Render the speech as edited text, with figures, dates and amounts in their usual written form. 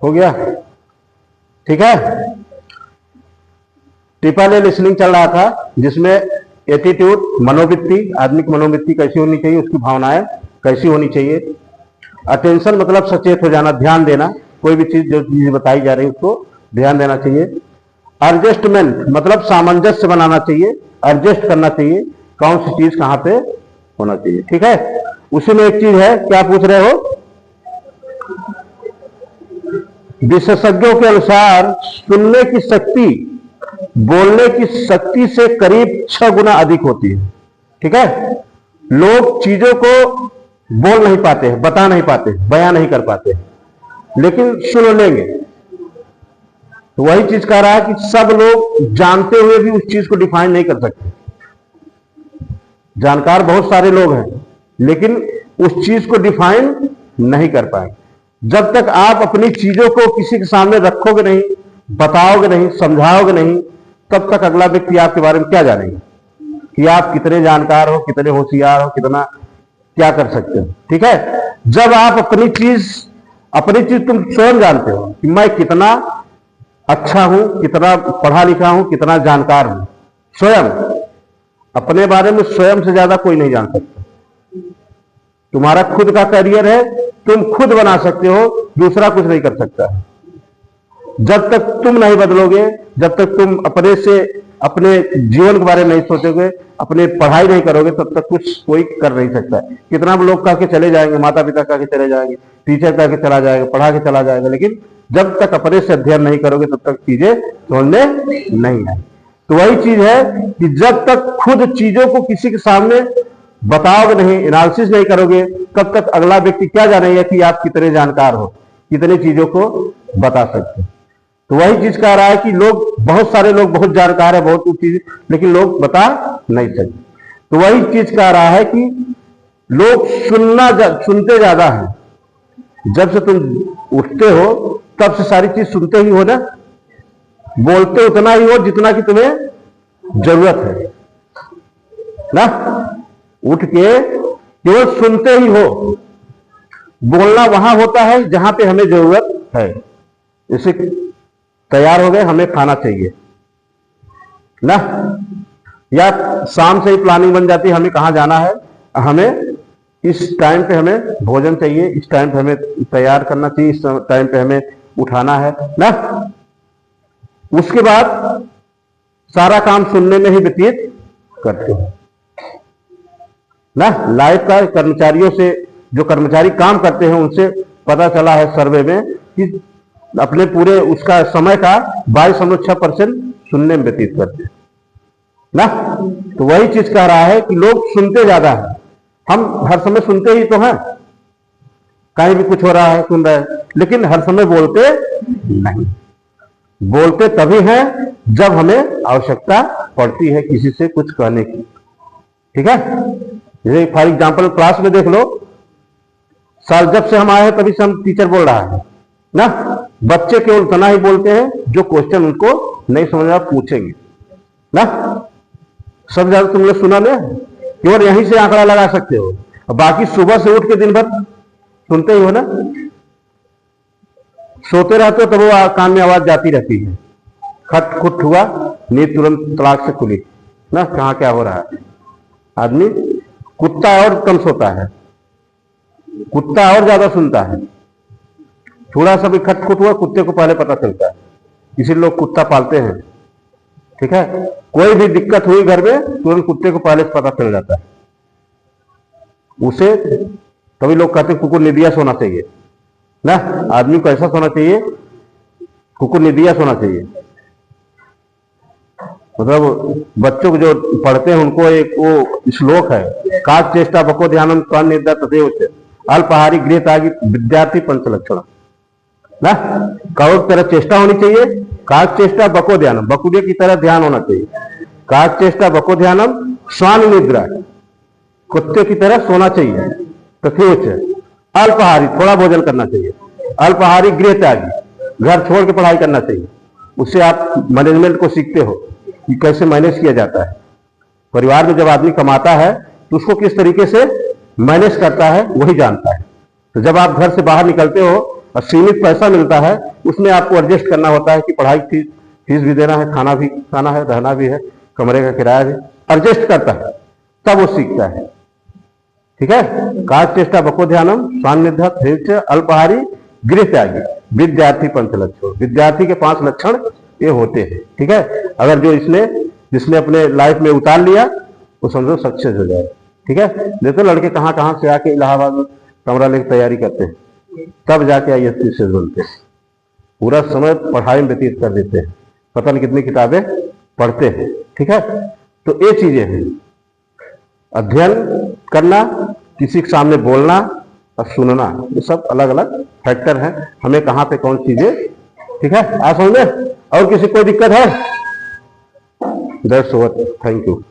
हो गया, ठीक है। ट्रिपल ए लिसनिंग चल रहा था, जिसमें एटीट्यूड, मनोवृत्ति, आदमी की मनोवृत्ति कैसी होनी चाहिए, उसकी भावनाएं कैसी होनी चाहिए। अटेंशन मतलब सचेत हो जाना, ध्यान देना, कोई भी चीज जो चीज बताई जा रही है उसको ध्यान देना चाहिए। एडजस्टमेंट मतलब सामंजस्य बनाना चाहिए, एडजस्ट करना चाहिए, कौन सी चीज कहां पे होना चाहिए, ठीक है। उसी में एक चीज है, क्या पूछ रहे हो, विशेषज्ञों के अनुसार सुनने की शक्ति बोलने की शक्ति से करीब 6 गुना अधिक होती है, ठीक है। लोग चीजों को बोल नहीं पाते हैं, बता नहीं पाते, बयां नहीं कर पाते, लेकिन सुन लेंगे। तो वही चीज कह रहा है कि सब लोग जानते हुए भी उस चीज को डिफाइन नहीं कर सकते। जानकार बहुत सारे लोग हैं, लेकिन उस चीज को डिफाइन नहीं कर पाएंगे। जब तक आप अपनी चीजों को किसी के सामने रखोगे नहीं, बताओगे नहीं, समझाओगे नहीं, तब तक अगला व्यक्ति आपके बारे में क्या जानेगा कि आप कितने जानकार हो, कितने होशियार हो, कितना क्या कर सकते हो, ठीक है। जब आप अपनी चीज तुम स्वयं जानते हो कि मैं कितना अच्छा हूं, कितना पढ़ा लिखा हूं, कितना जानकार हूं, स्वयं अपने बारे में स्वयं से ज्यादा कोई नहीं जान सकता। तुम्हारा खुद का करियर है, तुम खुद बना सकते हो, दूसरा कुछ नहीं कर सकता। जब तक तुम नहीं बदलोगे, जब तक तुम अपने से अपने जीवन के बारे में नहीं सोचोगे, अपने पढ़ाई नहीं करोगे, तब तक कुछ कोई कर नहीं सकता। कितना लोग कह के चले जाएंगे, माता पिता कह के चले जाएंगे, टीचर कह के चला जाएगा, पढ़ा के चला जाएगा, लेकिन जब तक अपने से अध्ययन नहीं करोगे तब तक चीजें छोड़ने नहीं आए। तो वही चीज है कि जब तक खुद चीजों को किसी के सामने बताओगे नहीं, एनालिसिस नहीं करोगे, तब तक अगला व्यक्ति क्या जानेगा कि आप कितने जानकार हो, कितने चीजों को बता सकते हो। तो वही चीज कह रहा है कि लोग, बहुत सारे लोग बहुत जानकार है, बहुत कुछ चीज, लेकिन लोग बता नहीं सकते। तो वही चीज कह रहा है कि लोग सुनते ज्यादा है। जब से तुम उठते हो तब से सारी चीज सुनते ही हो ना, बोलते उतना ही हो जितना कि तुम्हें जरूरत है ना। उठ के केवल सुनते ही हो, बोलना वहां होता है जहां पे हमें जरूरत है। जैसे तैयार हो गए, हमें खाना चाहिए ना, या शाम से ही प्लानिंग बन जाती है हमें कहां जाना है, हमें इस टाइम पे हमें भोजन चाहिए, इस टाइम पे हमें तैयार करना चाहिए, इस टाइम पे हमें उठाना है ना। उसके बाद सारा काम सुनने में ही व्यतीत करते हैं ना। लाइफ का कर्मचारियों से, जो कर्मचारी काम करते हैं उनसे पता चला है सर्वे में कि अपने पूरे उसका समय का 22.6% सुनने में व्यतीत करते हैं ना। तो वही चीज कह रहा है कि लोग सुनते ज्यादा है। हम हर समय सुनते ही तो हैं, कहीं भी कुछ हो रहा है सुन रहे हैं, लेकिन हर समय बोलते नहीं। बोलते तभी हैं जब हमें आवश्यकता पड़ती है किसी से कुछ कहने की, ठीक है। जैसे फॉर एग्जाम्पल क्लास में देख लो, सर जब से हम आए हैं तभी से हम टीचर बोल रहा है ना। बच्चे केवल उतना ही बोलते हैं जो क्वेश्चन उनको नहीं समझ में पूछेंगे ना। सब ज्यादा तुमने सुना ना, केवल यहीं से आंकड़ा लगा सकते हो, बाकी सुबह से उठ के दिन भर सुनते ही हो ना। सोते रहते हो तो वो कान में आवाज जाती रहती है, खट खुट हुआ, नींद तुरंत तलाक से खुली ना, कहां क्या हो रहा है। आदमी, कुत्ता और कम सोता है, कुत्ता और ज्यादा सुनता है। थोड़ा सा भी खट खुट हुआ, कुत्ते को पहले पता चलता है, इसीलिए लोग कुत्ता पालते हैं, ठीक है। कोई भी दिक्कत हुई घर में, तुरंत कुत्ते को पहले से पता चल जाता है उसे। तभी लोग कहते हैं कुकुर निदिया सोना चाहिए ना। आदमी को ऐसा सोना चाहिए, कुकुर निदिया सोना चाहिए। मतलब बच्चों को जो पढ़ते हैं उनको एक वो श्लोक है, काच चेष्टा बको ध्यानम कर्ण निद्रा तदेव च अल्पहारी गृह त्यागी विद्यार्थी पंचलक्षण ना। कौड़ की तरह चेष्टा होनी चाहिए, काच चेष्टा बको ध्यानम, बकुड़े की तरह ध्यान होना चाहिए। काच चेष्टा बको ध्यानम श्वान निद्रा, कुत्ते की तरह सोना चाहिए। तथेव च अल्पहारी, थोड़ा भोजन करना चाहिए। अल्पहारी गृह त्यागी, घर छोड़ के पढ़ाई करना चाहिए। उससे आप मैनेजमेंट को सीखते हो कि कैसे मैनेज किया जाता है। परिवार में जब आदमी कमाता है तो उसको किस तरीके से मैनेज करता है वही जानता है। तो जब आप घर से बाहर निकलते हो और सीमित पैसा मिलता है उसमें आपको एडजस्ट करना होता है कि पढ़ाई फीस भी देना है, खाना भी खाना है, रहना भी है, कमरे का किराया भी, एडजस्ट करता है, तब वो सीखता है। ठीक है, कार्य चेष्टा बको ध्यानम स्वानिध्य अल्पहारी गृह त्यागी विद्यार्थी पंच लक्षण। विद्यार्थी के 5 लक्षण ये होते हैं। ठीक है, अगर जिसने अपने लाइफ में उतार लिया वो समझो सक्सेस हो जाए। ठीक है, देखो लड़के कहाँ कहाँ से आके इलाहाबाद में कमरा लेकर तैयारी करते हैं, तब जाके IAS बनते हैं। पूरा समय पढ़ाई में व्यतीत कर देते हैं, पता नहीं कितनी किताबें पढ़ते हैं। ठीक है, तो ये चीजें हैं, अध्ययन करना, किसी के सामने बोलना और सुनना, ये सब अलग अलग फैक्टर हैं, हमें कहाँ पे कौन चीजें। ठीक है, आप समझ में? और किसी कोई दिक्कत है? That's what, thank you.